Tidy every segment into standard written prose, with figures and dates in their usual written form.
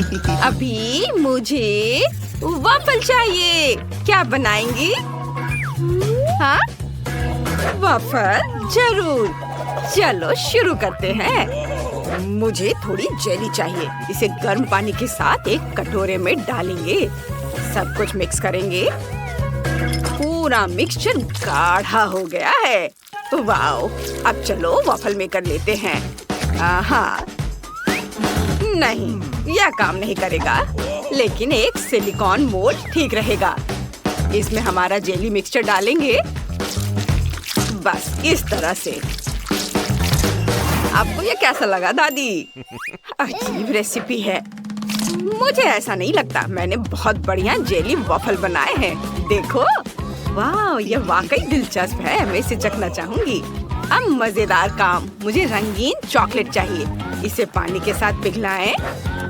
अभी मुझे वॉफल चाहिए। क्या बनाएंगी? हाँ, वॉफल जरूर। चलो शुरू करते हैं। मुझे थोड़ी जेली चाहिए। इसे गर्म पानी के साथ एक कटोरे में डालेंगे। सब कुछ मिक्स करेंगे। पूरा मिक्सचर गाढ़ा हो गया है। वाओ! अब चलो वॉफल मेकर लेते हैं। हाँ, नहीं, यह काम नहीं करेगा, लेकिन एक सिलिकॉन मोल्ड ठीक रहेगा। इसमें हमारा जेली मिक्सचर डालेंगे, बस इस तरह से। आपको यह कैसा लगा दादी? अजीब रेसिपी है। मुझे ऐसा नहीं लगता। मैंने बहुत बढ़िया जेली वॉफल बनाए हैं। देखो, वाह, यह वाकई दिलचस्प है। मैं इसे चखना चाहूंगी। अब मजेदार काम, मुझे रंगीन चॉकलेट चाहिए। इसे पानी के साथ पिघलाएं।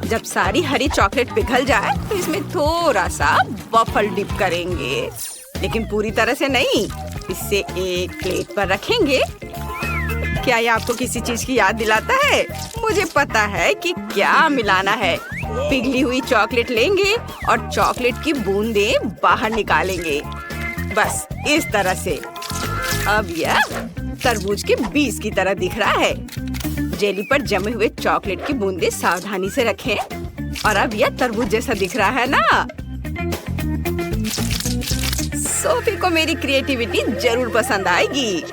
जब सारी हरी चॉकलेट पिघल जाए तो इसमें थोड़ा सा वॉफल डिप करेंगे, लेकिन पूरी तरह से नहीं। इसे एक प्लेट पर रखेंगे। क्या ये आपको किसी चीज की याद दिलाता है? मुझे पता है कि क्या मिलाना है। पिघली हुई चॉकलेट लेंगे और चॉकलेट की बूंदें बाहर निकालेंगे, बस इस तरह से। अब यह तरबूज के बीज की तरह दिख रहा है। जेली पर जमे हुए चॉकलेट की बूंदें सावधानी से रखें। और अब यह तरबूज जैसा दिख रहा है ना? सोफी को मेरी क्रिएटिविटी जरूर पसंद आएगी।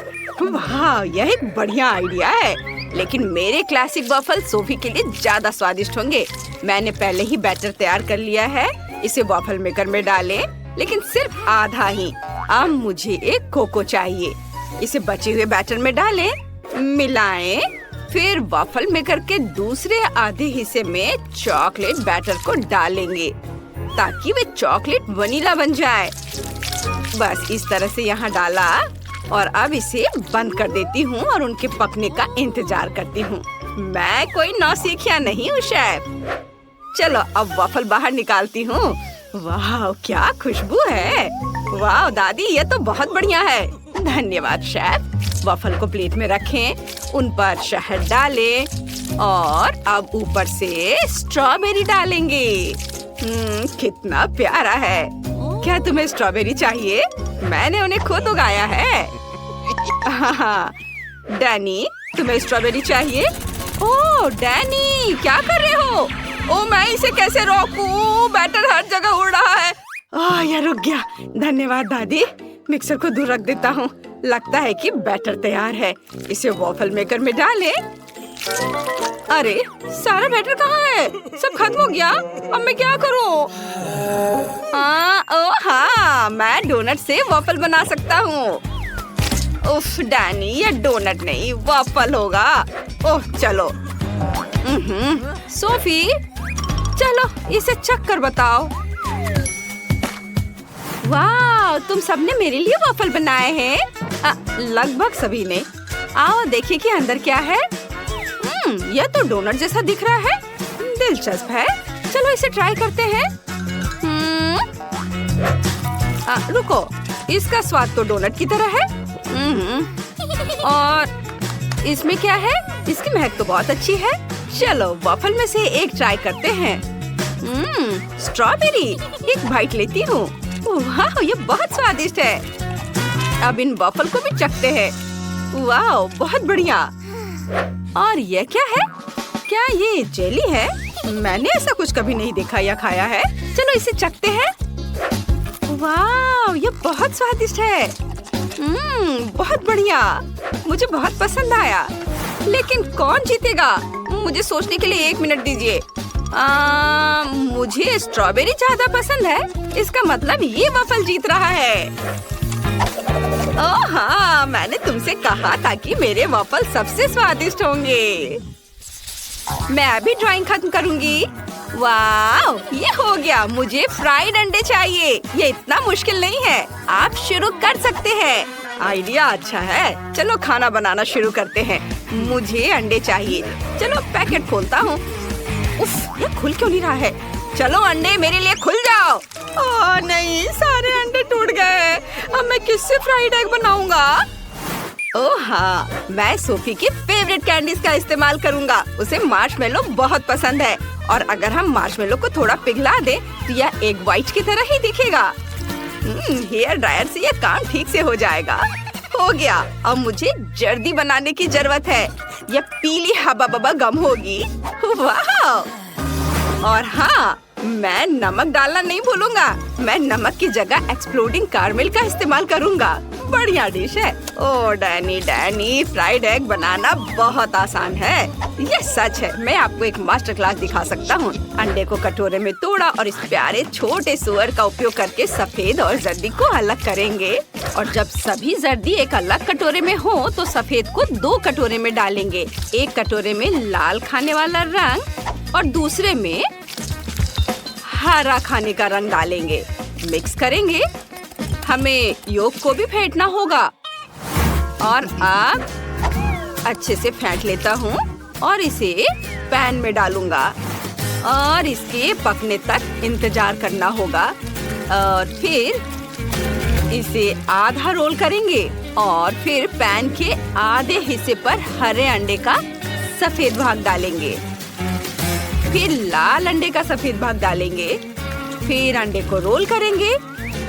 वाह, यह एक बढ़िया आइडिया है, लेकिन मेरे क्लासिक वॉफल सोफी के लिए ज्यादा स्वादिष्ट होंगे। मैंने पहले ही बैटर तैयार कर लिया है। इसे वॉफल मेकर में डालें, लेकिन सिर्फ आधा ही। अब मुझे एक कोको चाहिए। इसे बचे हुए बैटर में डालें, मिलाएं, फिर वॉफल मेकर के दूसरे आधे हिस्से में चॉकलेट बैटर को डालेंगे ताकि वे चॉकलेट वनीला बन जाए। बस इस तरह से यहाँ डाला और अब इसे बंद कर देती हूँ और उनके पकने का इंतजार करती हूँ। मैं कोई नौसिखिया नहीं हूँ शेफ। चलो अब वॉफल बाहर निकालती हूँ। वाह, क्या खुशबू है। वाह दादी, ये तो बहुत बढ़िया है। धन्यवाद शेफ। वॉफल को प्लेट में रखें, उन पर शहद डालें और अब ऊपर से स्ट्रॉबेरी डालेंगे। कितना प्यारा है। क्या तुम्हें स्ट्रॉबेरी चाहिए? मैंने उन्हें खुद उगाया है। हाँ, डैनी, तुम्हें स्ट्रॉबेरी चाहिए? ओह डैनी, क्या कर रहे हो? ओह, मैं इसे कैसे रोकूं? बैटर हर जगह उड़ रहा है। यह रुक गया। धन्यवाद दादी। मिक्सर को दूर रख देता हूँ। लगता है कि बैटर तैयार है। इसे वॉफल मेकर में डालें। अरे, सारा बैटर कहाँ है? सब खत्म हो गया। अब मैं क्या करूँ? हाँ, मैं डोनट से वॉफल बना सकता हूँ। उफ डैनी, ये डोनट नहीं वॉफल होगा। ओह चलो। सोफी, चलो इसे चख कर बताओ। वाह, तुम सबने मेरे लिए वॉफल बनाए हैं। लगभग सभी ने। आओ देखिए कि अंदर क्या है। यह तो डोनट जैसा दिख रहा है। दिलचस्प है। चलो इसे ट्राई करते हैं। रुको, इसका स्वाद तो डोनट की तरह है। और इसमें क्या है? इसकी महक तो बहुत अच्छी है। चलो वॉफल में से एक ट्राई करते हैं। स्ट्रॉबेरी, एक बाइट लेती हूँ। वाह, ये बहुत स्वादिष्ट है। अब इन वॉफल को भी चखते हैं। वाह, बहुत बढ़िया। और ये क्या है? क्या ये जेली है? मैंने ऐसा कुछ कभी नहीं देखा या खाया है। चलो इसे चखते हैं। वाह, ये बहुत स्वादिष्ट है। बहुत बढ़िया। मुझे बहुत पसंद आया। लेकिन कौन जीतेगा? मुझे सोचने के लिए 1 मिनट दीजिए। मुझे स्ट्रॉबेरी ज्यादा पसंद है। इसका मतलब ये वॉफल जीत रहा है। ओह हाँ, मैंने तुमसे कहा था कि मेरे वॉफल सबसे स्वादिष्ट होंगे। मैं अभी ड्राइंग खत्म करूंगी। वाह, ये हो गया। मुझे फ्राइड अंडे चाहिए। ये इतना मुश्किल नहीं है। आप शुरू कर सकते हैं। आइडिया अच्छा है। चलो खाना बनाना शुरू करते हैं। मुझे अंडे चाहिए। चलो पैकेट खोलता हूँ। उफ, ये खुल क्यों नहीं रहा है? चलो अंडे मेरे लिए खुल जाओ। ओह नहीं, सारे अंडे टूट गए। अब मैं किससे फ्राइड एग बनाऊंगा? ओह हाँ, मैं सोफी की फेवरेट कैंडीज का इस्तेमाल करूंगा। उसे मार्शमेलो बहुत पसंद है और अगर हम मार्शमेलो को थोड़ा पिघला दे तो यह एग व्हाइट की तरह ही दिखेगा। हेयर ड्रायर से यह काम ठीक से हो जाएगा। हो गया। अब मुझे जर्दी बनाने की जरूरत है। यह पीली हबा बबा गम होगी। वाह! और हाँ, मैं नमक डालना नहीं भूलूंगा। मैं नमक की जगह एक्सप्लोडिंग कारमेल का इस्तेमाल करूंगा। बढ़िया डिश है। ओ डैनी, फ्राइड एग बनाना बहुत आसान है। ये सच है। मैं आपको एक मास्टर क्लास दिखा सकता हूँ। अंडे को कटोरे में तोड़ा और इस प्यारे छोटे सुअर का उपयोग करके सफेद और जर्दी को अलग करेंगे। और जब सभी जर्दी एक अलग कटोरे में हो तो सफेद को 2 कटोरे में डालेंगे। एक कटोरे में लाल खाने वाला रंग और दूसरे में हरा खाने का रंग डालेंगे। मिक्स करेंगे। हमें योग को भी फेंटना होगा। और अब अच्छे से फेंट लेता हूँ और इसे पैन में डालूंगा और इसके पकने तक इंतजार करना होगा। और फिर इसे आधा रोल करेंगे और फिर पैन के आधे हिस्से पर हरे अंडे का सफेद भाग डालेंगे। फिर लाल अंडे का सफेद भाग डालेंगे। फिर अंडे को रोल करेंगे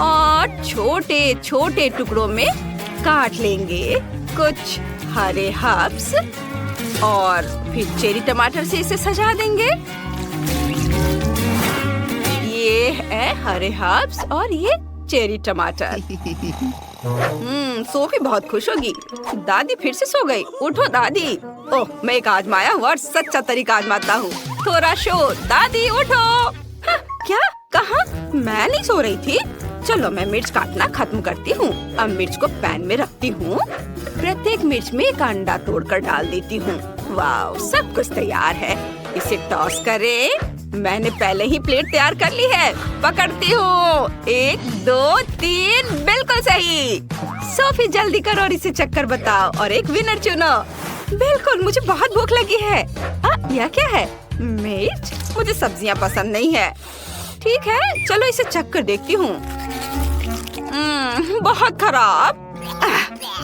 और छोटे छोटे टुकड़ों में काट लेंगे। कुछ हरे हर्ब्स और फिर चेरी टमाटर से इसे सजा देंगे। ये है हरे हर्ब्स और ये चेरी टमाटर। सोफी बहुत खुश होगी। दादी फिर से सो गई। उठो दादी। ओह, मैं एक आजमाया हुआ और सच्चा तरीका आजमाता हूँ। थोड़ा शोर। दादी उठो। हाँ, क्या? कहाँ? मैं नहीं सो रही थी। चलो मैं मिर्च काटना खत्म करती हूँ। अब मिर्च को पैन में रखती हूँ। प्रत्येक मिर्च में एक अंडा तोड़कर डाल देती हूँ। वाह, सब कुछ तैयार है। इसे टॉस करें। मैंने पहले ही प्लेट तैयार कर ली है। पकड़ती हूँ। 1 2 3, बिल्कुल सही। सोफी जल्दी करो और इसे चक्कर बताओ और एक विनर चुनो। बिल्कुल, मुझे बहुत भूख लगी है। यह क्या है? मिर्च? मुझे सब्जियाँ पसंद नहीं है। ठीक है, चलो इसे चक्कर देखती हूँ। बहुत खराब।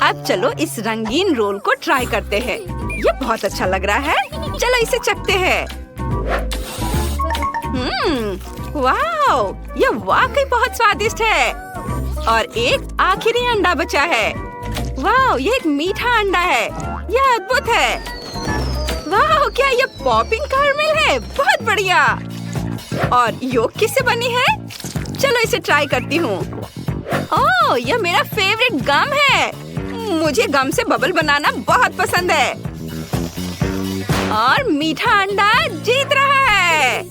अब चलो इस रंगीन रोल को ट्राई करते हैं। ये बहुत अच्छा लग रहा है। चलो इसे चखते हैं। वाह, ये वाकई बहुत स्वादिष्ट है। और एक आखिरी अंडा बचा है। वाह, ये एक मीठा अंडा है। यह अद्भुत है। वाह, क्या ये पॉपिंग कैरमेल है? बहुत बढ़िया। और योग किससे बनी है? चलो इसे ट्राई करती हूँ। ओह, यह मेरा फेवरेट गम है। मुझे गम से बबल बनाना बहुत पसंद है। और मीठा अंडा जीत रहा है।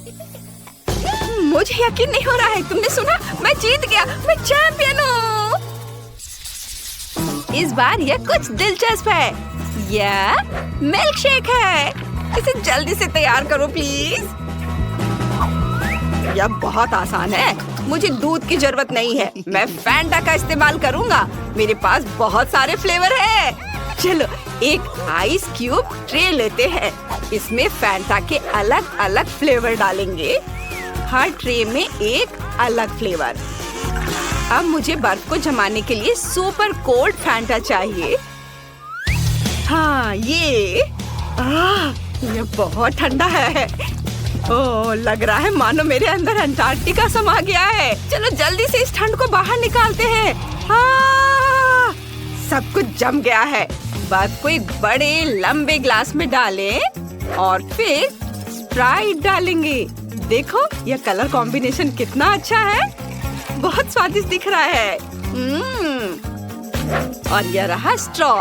मुझे यकीन नहीं हो रहा है। तुमने सुना? मैं जीत गया। मैं चैंपियन हूँ। इस बार यह कुछ दिलचस्प है। यह मिल्क शेक है। इसे जल्दी से तैयार करो प्लीज। यह बहुत आसान है। मुझे दूध की जरूरत नहीं है। मैं फैंटा का इस्तेमाल करूंगा। मेरे पास बहुत सारे फ्लेवर है। चलो एक आइस क्यूब ट्रे लेते हैं। इसमें फैंटा के अलग अलग फ्लेवर डालेंगे। हर ट्रे में एक अलग फ्लेवर। अब मुझे बर्फ को जमाने के लिए सुपर कोल्ड फैंटा चाहिए। हाँ, ये बहुत ठंडा है। ओह, लग रहा है मानो मेरे अंदर अंटार्कटिका समा गया है। चलो जल्दी से इस ठंड को बाहर निकालते हैं। सब कुछ जम गया है। बर्फ को एक बड़े लंबे ग्लास में डालें और फिर स्प्राइट डालेंगे। देखो, यह कलर कॉम्बिनेशन कितना अच्छा है। बहुत स्वादिष्ट दिख रहा है। और यह रहा स्ट्रॉ।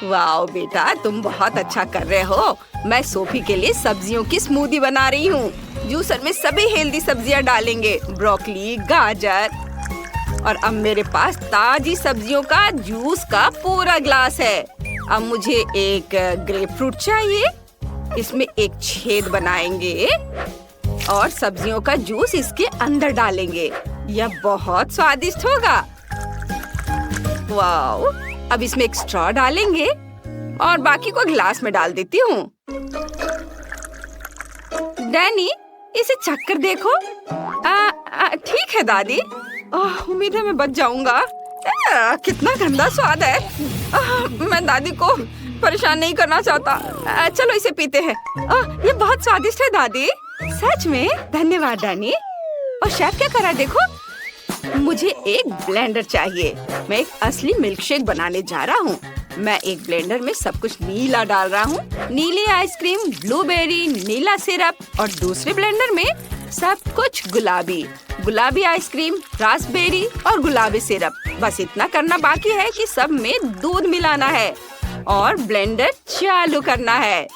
वाओ बेटा, तुम बहुत अच्छा कर रहे हो। मैं सोफी के लिए सब्जियों की स्मूदी बना रही हूँ। जूसर में सभी हेल्दी सब्जियाँ डालेंगे। ब्रोकली, गाजर। और अब मेरे पास ताजी सब्जियों का जूस का पूरा ग्लास है। अब मुझे एक ग्रेप फ्रूट चाहिए। इसमें एक छेद बनाएंगे और सब्जियों का जूस इसके अंदर डालेंगे। यह बहुत स्वादिष्ट होगा। वाओ, अब इसमें एक स्ट्रॉ डालेंगे और बाकी को ग्लास में डाल देती हूँ। डैनी, इसे चक्कर देखो। ठीक है दादी। उम्मीद है मैं बच जाऊंगा। कितना गंदा स्वाद है। मैं दादी को परेशान नहीं करना चाहता। चलो इसे पीते हैं। ये बहुत स्वादिष्ट है दादी। सच में धन्यवाद डैनी। और शेफ क्या कर रहा है देखो। मुझे एक ब्लेंडर चाहिए। मैं एक असली मिल्कशेक बनाने जा रहा हूँ। मैं एक ब्लेंडर में सब कुछ नीला डाल रहा हूँ। नीली आइसक्रीम, ब्लूबेरी, नीला सिरप, और दूसरे ब्लेंडर में सब कुछ गुलाबी। गुलाबी आइसक्रीम, रास्पबेरी और गुलाबी सिरप। बस इतना करना बाकी है कि सब में दूध मिलाना है और ब्लेंडर चालू करना है।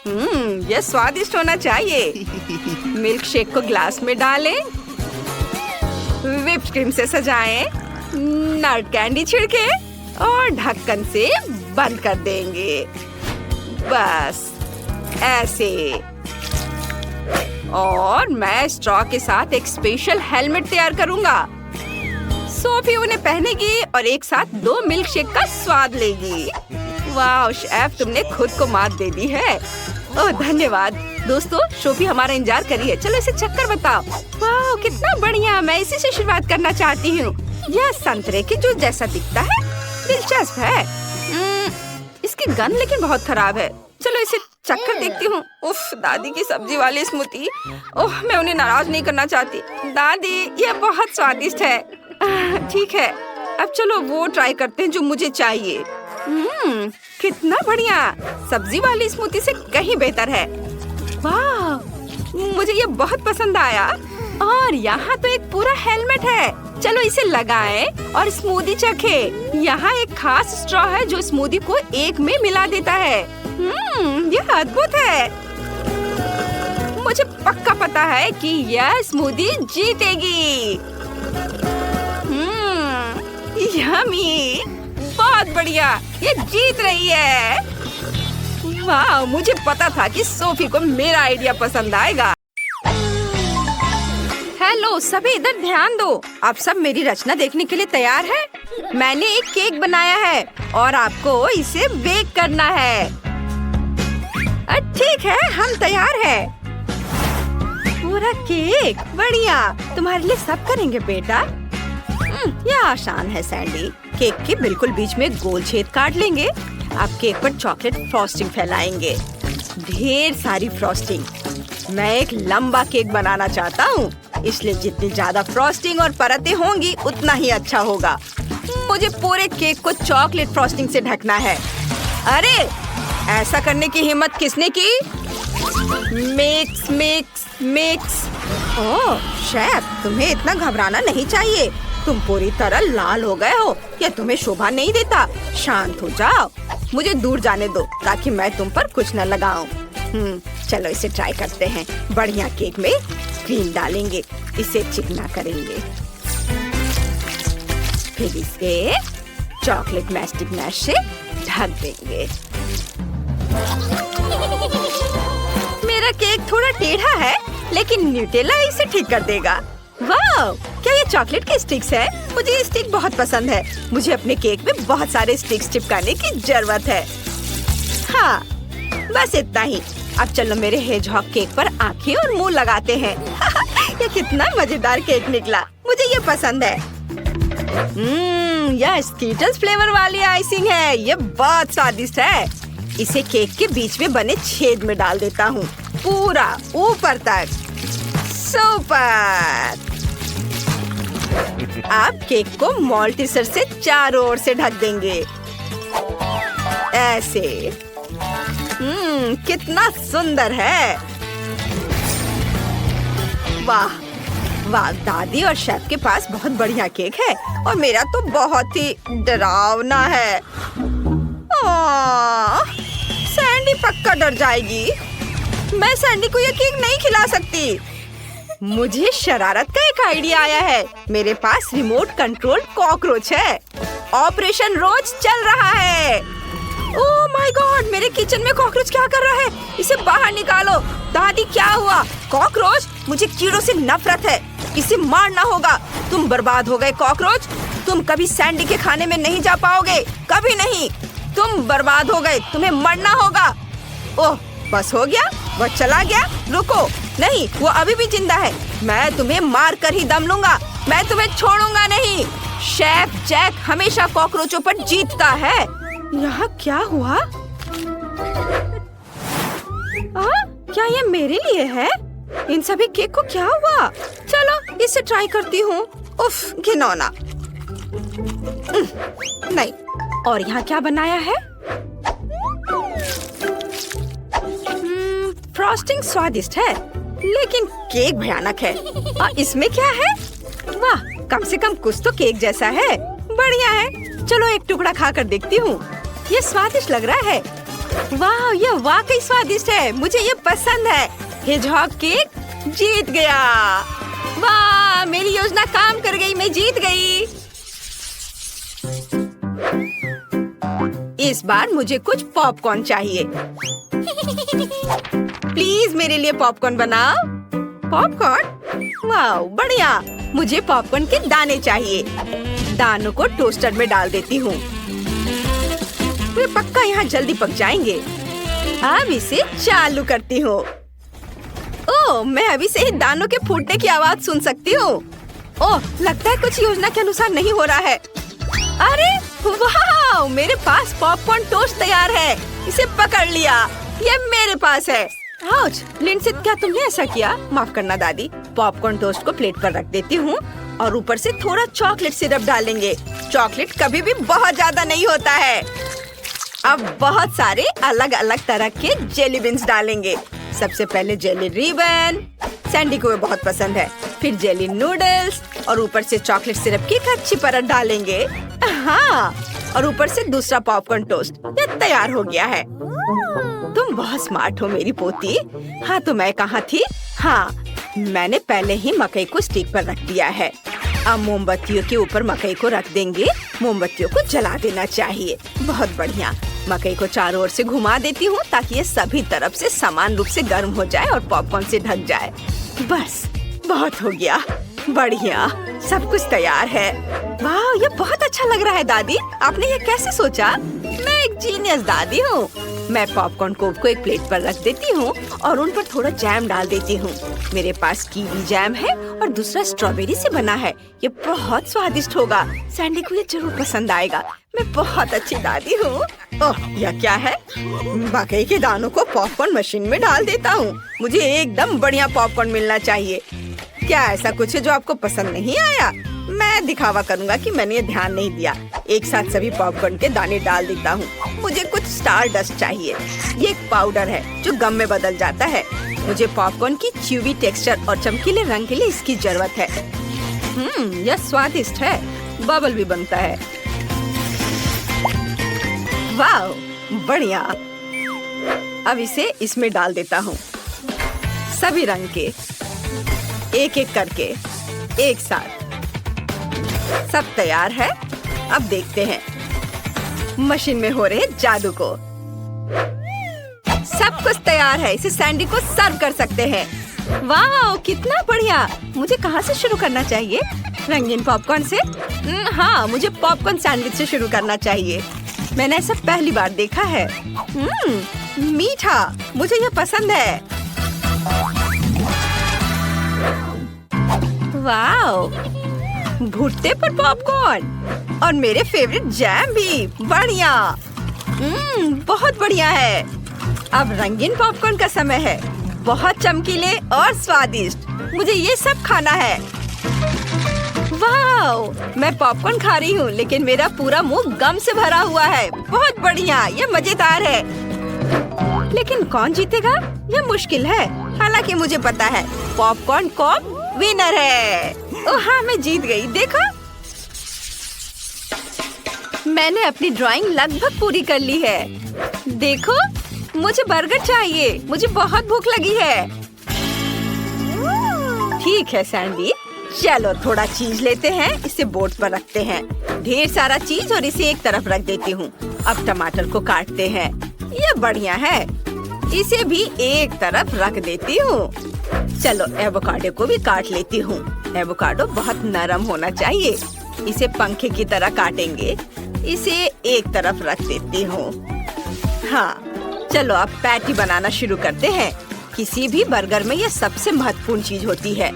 यह स्वादिष्ट होना चाहिए। मिल्कशेक को ग्लास में डालें, व्हिप्ड क्रीम से सजाएं, नट कैंडी छिड़के और ढक्कन से बंद कर देंगे। बस ऐसे। और मैं स्ट्रॉ के साथ एक स्पेशल हेलमेट तैयार करूंगा। सोफी उन्हें पहनेगी और एक साथ 2 मिल्कशेक का स्वाद लेगी। वाह शेफ, तुमने खुद को मात दे दी है। ओह धन्यवाद। दोस्तों, सोफी हमारा इंतजार कर रही है। चलो इसे चक्कर बताओ। वाह कितना बढ़िया। मैं इसी से शुरुआत करना चाहती हूँ। यह संतरे के जूस जैसा दिखता है। दिलचस्प है। इसकी गंध लेकिन बहुत खराब है। चलो इसे चक्कर देखती हूँ। उफ, दादी की सब्जी वाली स्मूदी। ओह, मैं उन्हें नाराज नहीं करना चाहती। दादी, यह बहुत स्वादिष्ट है। ठीक है, अब चलो वो ट्राई करते हैं जो मुझे चाहिए। कितना बढ़िया। सब्जी वाली स्मूदी से कहीं बेहतर है। वाह, मुझे ये बहुत पसंद आया। और यहाँ तो एक पूरा हेलमेट है। चलो इसे लगाएं और स्मूदी चखे। यहाँ एक खास स्ट्रॉ है जो स्मूदी को एक में मिला देता है। यह अद्भुत है। मुझे पक्का पता है कि यह स्मूदी जीतेगी। यम्मी, बहुत बढ़िया। ये जीत रही है। वाह, मुझे पता था कि सोफी को मेरा आइडिया पसंद आएगा। हेलो सभी, इधर ध्यान दो। आप सब मेरी रचना देखने के लिए तैयार हैं? मैंने एक केक बनाया है और आपको इसे बेक करना है। ठीक है, हम तैयार हैं। पूरा केक, बढ़िया। तुम्हारे लिए सब करेंगे बेटा। यह आसान है सैंडी। केक के बिल्कुल बीच में गोल छेद काट लेंगे। आप केक पर चॉकलेट फ्रॉस्टिंग फैलाएंगे। ढेर सारी फ्रॉस्टिंग। मैं एक लंबा केक बनाना चाहता हूँ, इसलिए जितनी ज्यादा फ्रॉस्टिंग और परतें होंगी उतना ही अच्छा होगा। मुझे पूरे केक को चॉकलेट फ्रॉस्टिंग से ढकना है। अरे, ऐसा करने की हिम्मत किसने की? Mix mix mix. Oh chef, तुम्हें इतना घबराना नहीं चाहिए। तुम पूरी तरह लाल हो गए हो। यह तुम्हें शोभा नहीं देता। शांत हो जाओ। मुझे दूर जाने दो ताकि मैं तुम पर कुछ न लगाऊं। चलो इसे ट्राई करते हैं। बढ़िया केक में क्रीम डालेंगे, इसे चिकना करेंगे, फिर इसे चॉकलेट मैस्टिक मैश से ढक देंगे। मेरा केक थोड़ा टेढ़ा है, लेकिन न्यूटेला इसे ठीक कर देगा। वाह, क्या ये चॉकलेट की स्टिक्स है? मुझे ये स्टिक बहुत पसंद है। मुझे अपने केक में बहुत सारे स्टिक्स चिपकाने की जरूरत है। हाँ, बस इतना ही। अब चलो मेरे हेजहॉग केक पर आँखें और मुंह लगाते हैं। ये कितना मजेदार केक निकला। मुझे ये पसंद है। यह स्कीटल्स फ्लेवर वाली आइसिंग है। ये बहुत स्वादिष्ट है। इसे केक के बीच में बने छेद में डाल देता हूँ, पूरा ऊपर तक। सुपर। अब केक को मॉल्टीसर से चारों ओर से ढक देंगे, ऐसे। कितना सुंदर है। वाह वाह, दादी और शेफ के पास बहुत बढ़िया केक है और मेरा तो बहुत ही डरावना है। सैंडी पक्का डर जाएगी। मैं सैंडी को ये केक नहीं खिला सकती। मुझे शरारत का एक आइडिया आया है। मेरे पास रिमोट कंट्रोल कॉकरोच है। ऑपरेशन रोज चल रहा है। ओह माय गॉड, मेरे किचन में कॉकरोच क्या कर रहा है? इसे बाहर निकालो। दादी, क्या हुआ? कॉकरोच? मुझे कीड़ों से नफरत है। इसे मारना होगा। तुम बर्बाद हो गए कॉकरोच। तुम कभी सैंडी के खाने में नहीं जा पाओगे, कभी नहीं। तुम बर्बाद हो गए, तुम्हें मरना होगा। ओह, बस हो गया, वो चला गया। रुको, नहीं, वो अभी भी जिंदा है। मैं तुम्हें मार कर ही दम लूंगा। मैं तुम्हें छोड़ूंगा नहीं। शेफ जैक हमेशा कॉकरोचों पर जीतता है। यहाँ क्या हुआ? क्या ये मेरे लिए है? इन सभी केक को क्या हुआ? चलो इसे ट्राई करती हूँ। उफ, घिनौना। नहीं। और यहाँ क्या बनाया है? फ्रॉस्टिंग स्वादिष्ट है, लेकिन केक भयानक है। और इसमें क्या है? वाह, कम से कम कुछ तो केक जैसा है। बढ़िया है। चलो एक टुकड़ा खाकर देखती हूँ। ये स्वादिष्ट लग रहा है। वाह, ये वाकई स्वादिष्ट है। मुझे ये पसंद है। हेजहॉग केक जीत गया। वाह, मेरी योजना काम कर गई। मैं जीत गई। इस बार मुझे कुछ पॉपकॉर्न चाहिए। प्लीज मेरे लिए पॉपकॉर्न बनाओ। पॉपकॉर्न? वाह, बढ़िया। मुझे पॉपकॉर्न के दाने चाहिए। दानों को टोस्टर में डाल देती हूँ। वे पक्का यहाँ जल्दी पक जाएंगे। अब इसे चालू करती हूँ। ओह, मैं अभी से ही दानों के फूटने की आवाज सुन सकती हूँ। ओह, लगता है कुछ योजना के अनुसार नहीं हो रहा है। अरे वाह, मेरे पास पॉपकॉर्न टोस्ट तैयार है। इसे पकड़ लिया। ये मेरे पास है। आउच, लिंडसे, क्या तुमने ऐसा किया? माफ करना दादी। पॉपकॉर्न टोस्ट को प्लेट पर रख देती हूँ और ऊपर से थोड़ा चॉकलेट सिरप डालेंगे। चॉकलेट कभी भी बहुत ज्यादा नहीं होता है। अब बहुत सारे अलग अलग तरह के जेली बीन्स डालेंगे। सबसे पहले जेली रिबन, सैंडी को बहुत पसंद है। फिर जेली नूडल्स और ऊपर से चॉकलेट सिरप की एक अच्छी परत डालेंगे। हाँ, और ऊपर से दूसरा पॉपकॉर्न टोस्ट। ये तैयार हो गया है। तुम बहुत स्मार्ट हो मेरी पोती। हाँ, तो मैं कहाँ थी? हाँ, मैंने पहले ही मकई को स्टिक पर रख दिया है। अब मोमबत्तियों के ऊपर मकई को रख देंगे। मोमबत्तियों को जला देना चाहिए। बहुत बढ़िया। मकई को चारों ओर से घुमा देती हूँ ताकि ये सभी तरफ से समान रूप से गर्म हो जाए और पॉपकॉर्न से ढक जाए। बस, बहुत हो गया। बढ़िया, सब कुछ तैयार है। वाह, ये बहुत अच्छा लग रहा है दादी। आपने ये कैसे सोचा? मैं एक जीनियस दादी हूँ। मैं पॉपकॉर्न कोब को एक प्लेट पर रख देती हूँ और उन पर थोड़ा जैम डाल देती हूँ। मेरे पास कीवी जैम है और दूसरा स्ट्रॉबेरी से बना है। ये बहुत स्वादिष्ट होगा। सैंडी को ये जरूर पसंद आएगा। मैं बहुत अच्छी दादी हूँ। ओह, यह क्या है? मकई के दानों को पॉपकॉर्न मशीन में डाल देता हूँ। मुझे एकदम बढ़िया पॉपकॉर्न मिलना चाहिए। क्या ऐसा कुछ है जो आपको पसंद नहीं आया? मैं दिखावा करूंगा कि मैंने ये ध्यान नहीं दिया। एक साथ सभी पॉपकॉर्न के दाने डाल देता हूँ। मुझे कुछ स्टार डस्ट चाहिए। ये एक पाउडर है जो गम में बदल जाता है। मुझे पॉपकॉर्न की च्यूवी टेक्सचर और चमकीले रंग के लिए इसकी जरूरत है। यह स्वादिष्ट है। बबल भी बनता है। वाह, बढ़िया। अब इसे इसमें डाल देता हूँ। सभी रंग के एक एक करके एक साथ। सब तैयार है। अब देखते हैं मशीन में हो रहे जादू को। सब कुछ तैयार है। इसे सैंडी को सर्व कर सकते हैं। वाह, कितना बढ़िया। मुझे कहाँ से शुरू करना चाहिए? रंगीन पॉपकॉर्न से? हाँ, मुझे पॉपकॉर्न सैंडविच से शुरू करना चाहिए। मैंने ऐसा पहली बार देखा है। मीठा, मुझे ये पसंद है। वाओ, भुट्टे पर पॉपकॉर्न और मेरे फेवरेट जैम भी। बढ़िया। बहुत बढ़िया है। अब रंगीन पॉपकॉर्न का समय है। बहुत चमकीले और स्वादिष्ट। मुझे ये सब खाना है। वाओ, मैं पॉपकॉर्न खा रही हूँ लेकिन मेरा पूरा मुंह गम से भरा हुआ है। बहुत बढ़िया, ये मजेदार है। लेकिन कौन जीतेगा? यह मुश्किल है। हालांकि मुझे पता है पॉपकॉर्न कॉप विनर है। ओह हाँ, मैं जीत गई। देखो, मैंने अपनी ड्राइंग लगभग पूरी कर ली है। देखो, मुझे बर्गर चाहिए। मुझे बहुत भूख लगी है। ठीक है सैंडी, चलो थोड़ा चीज लेते हैं। इसे बोर्ड पर रखते हैं। ढेर सारा चीज और इसे एक तरफ रख देती हूँ। अब टमाटर को काटते हैं। ये बढ़िया है। इसे भी एक तरफ रख देती हूँ। चलो एवोकाडो को भी काट लेती हूँ। एवोकाडो बहुत नरम होना चाहिए। इसे पंखे की तरह काटेंगे। इसे एक तरफ रख देती हूँ। हाँ, चलो अब पैटी बनाना शुरू करते हैं। किसी भी बर्गर में यह सबसे महत्वपूर्ण चीज होती है।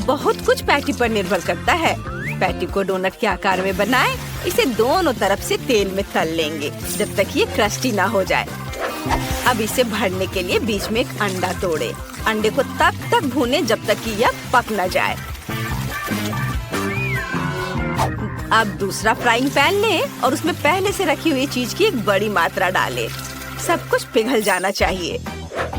बहुत कुछ पैटी पर निर्भर करता है। पैटी को डोनट के आकार में बनाएं। इसे दोनों तरफ से तेल में तल लेंगे जब तक ये क्रस्टी ना हो जाए। अब इसे भरने के लिए बीच में एक अंडा तोड़े। अंडे को तब तक भूने जब तक कि यह पक न जाए। अब दूसरा फ्राइंग पैन ले और उसमें पहले से रखी हुई चीज की एक बड़ी मात्रा डाले। सब कुछ पिघल जाना चाहिए।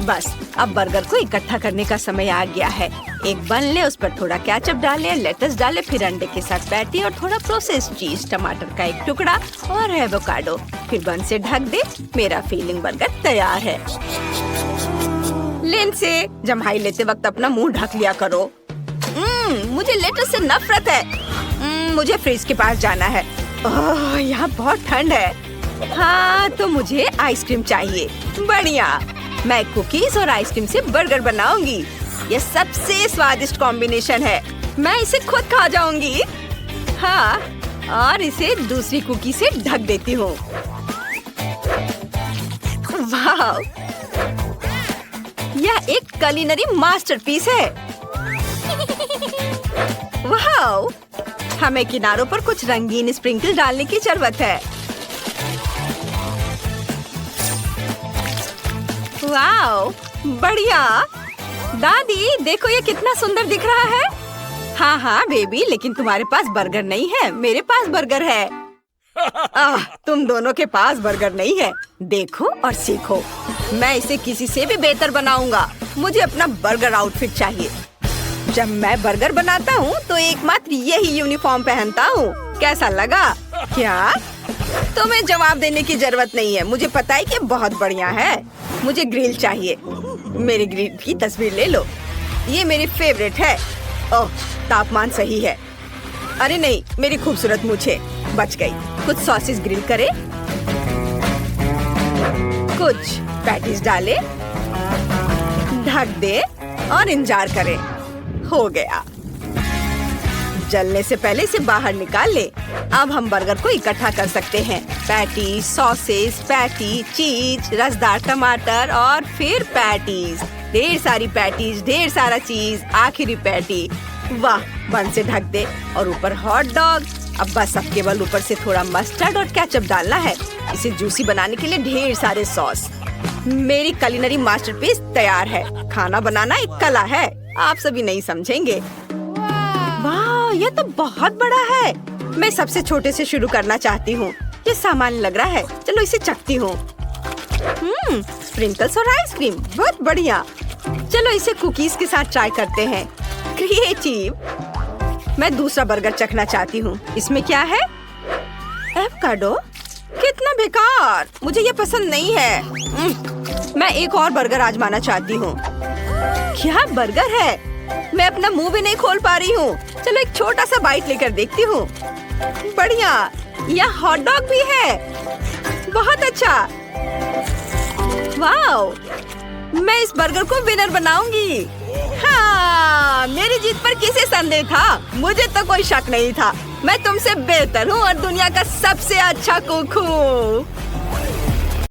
बस अब बर्गर को इकट्ठा करने का समय आ गया है। एक बन ले, उस पर थोड़ा केचप डाले, लेटस डाले, फिर अंडे के साथ पैटी और थोड़ा प्रोसेस्ड चीज, टमाटर का एक टुकड़ा और एवोकाडो। फिर बन से ढक दे। मेरा फीलिंग बर्गर तैयार है। लेंस से जम्हाई लेते वक्त अपना मुंह ढक लिया करो। मुझे लेटस से नफरत है। मुझे फ्रिज के पास जाना है। ओह, यहाँ बहुत ठंड है। हाँ, तो मुझे आइसक्रीम चाहिए। बढ़िया, मैं कुकीज और आइसक्रीम से बर्गर बनाऊंगी। यह सबसे स्वादिष्ट कॉम्बिनेशन है। मैं इसे खुद खा जाऊंगी। हाँ, और इसे दूसरी कुकी से ढक देती हूँ। वाह, यह एक कुलिनरी मास्टरपीस है। वाह, हमें किनारों पर कुछ रंगीन स्प्रिंकल डालने की जरूरत है। वाह, बढ़िया। दादी देखो, ये कितना सुंदर दिख रहा है। हाँ हाँ बेबी, लेकिन तुम्हारे पास बर्गर नहीं है। मेरे पास बर्गर है। तुम दोनों के पास बर्गर नहीं है। देखो और सीखो। मैं इसे किसी से भी बेहतर बनाऊंगा। मुझे अपना बर्गर आउटफिट चाहिए। जब मैं बर्गर बनाता हूँ तो एकमात्र यही यूनिफॉर्म पहनता हूँ। कैसा लगा? क्या तुम्हें जवाब देने की जरूरत नहीं है। मुझे पता है कि बहुत बढ़िया है। मुझे ग्रिल चाहिए। मेरे ग्रिल की तस्वीर ले लो। ये मेरी फेवरेट है। ओह, तापमान सही है। अरे नहीं, मेरी खूबसूरत मूछें बच गई। कुछ सॉसेस ग्रिल करे, कुछ पैटीज डाले, ढक दे और इंतजार करे। हो गया। जलने से पहले इसे बाहर निकाल ले। अब हम बर्गर को इकट्ठा कर सकते हैं। पैटी, सॉसेस, पैटी, चीज, रसदार टमाटर और फिर पैटीज। ढेर सारी पैटीज, ढेर सारा चीज, आखिरी पैटी। वाह, बन से ढक दे और ऊपर हॉट डॉग। अब बस अब केवल ऊपर से थोड़ा मस्टर्ड और केचप डालना है। इसे जूसी बनाने के लिए ढेर सारे सॉस। मेरी कुलिनरी मास्टरपीस तैयार है। खाना बनाना एक कला है। आप सभी नहीं समझेंगे। वाह, ये तो बहुत बड़ा है। मैं सबसे छोटे से शुरू करना चाहती हूँ। ये सामान्य लग रहा है। चलो इसे चखती हूँ। स्प्रिंकल्स और आइसक्रीम, बहुत बढ़िया। चलो इसे कुकीज के साथ ट्राई करते हैं। क्रिएटिव। मैं दूसरा बर्गर चखना चाहती हूँ। इसमें क्या है? एवोकाडो? कितना बेकार। मुझे ये पसंद नहीं है। मैं एक और बर्गर आजमाना चाहती हूँ। क्या बर्गर है? मैं अपना मुंह भी नहीं खोल पा रही हूँ। चलो एक छोटा सा बाइट लेकर देखती हूँ। बढ़िया, यह हॉट डॉग भी है। बहुत अच्छा। वाह, मैं इस बर्गर को विनर बनाऊंगी। हाँ, मेरी जीत पर किसे संदेह था? मुझे तो कोई शक नहीं था। मैं तुमसे बेहतर हूँ और दुनिया का सबसे अच्छा कुक हूँ।